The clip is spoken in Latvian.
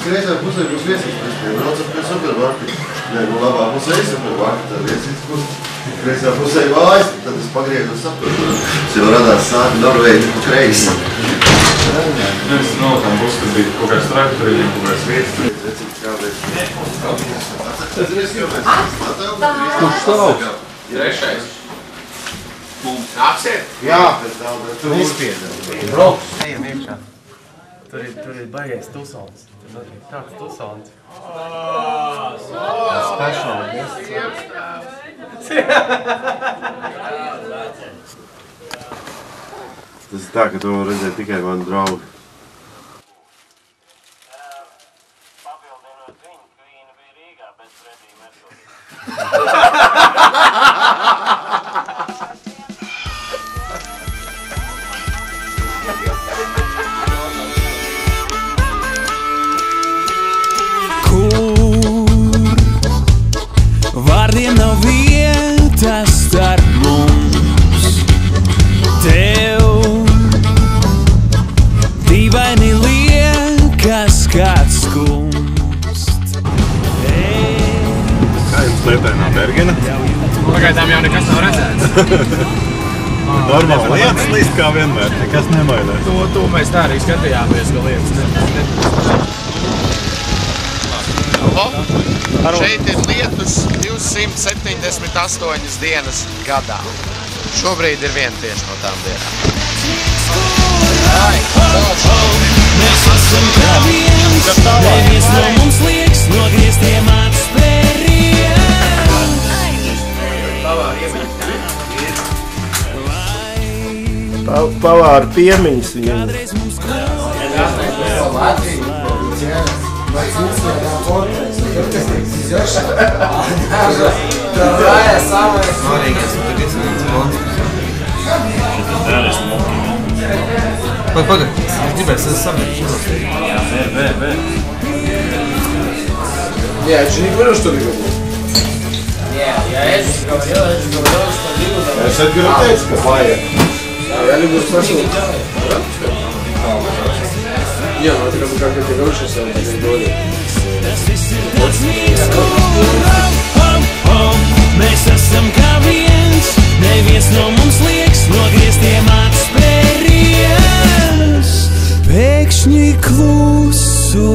kreisā pusē būs viesīts. Braucat pie supermarketa. Nē, nu labā pusē ir supermarketa, tad viesīts būs kreisā pusē vājas, tad es pagriežu un saprotu. Tas jau radās sāka Norvēģi pa kreisi. Es nolakām būs, kad bija kaut kāds traktoriņiem, kaut kāds vietas. Kurš stāv? Trešais. Nāksiet? Jā, tu Nespiedam. Brauks. Ejam iekšā. Tur ir baigais tusons. Tur notiek tāds tusons. Special. Tas ir tā, ka to redzēja tikai mani draugi. Papildinot viņu, Kvīna bija Rīgā bez Fredija Merkuļa. Vārdiem nav vietas starp mums. Tev dīvaini liekas kāds skumst. Kā jums lietainā Bergena? Pagaidām jau nekas nav redzēts. Normāli lietas līst kā vienmēr, nekas nemainās. To mēs tā arī skatījāmies, ka lietas Šeit ir lietus 278 dienas gadā. Šobrīd ir viena tieši no tām dienām. Mēs esam kā viens, neviens no mums liekas nogrieztiem atspēriem. Pavāra piemiņas viņam. Kādreiz mums Pagad, es gribēju samērķi. Я же не говорю, что ты говоришь. Я же говорил, что Es atgribu teicu, ka vajag. Я люблю спрашивать. Не, ну это как ты говоришь, сейчас я не говорю. Mēs esam kā viens, neviens no mums liekas nogrieztiem atspēries. Pēkšņi klusu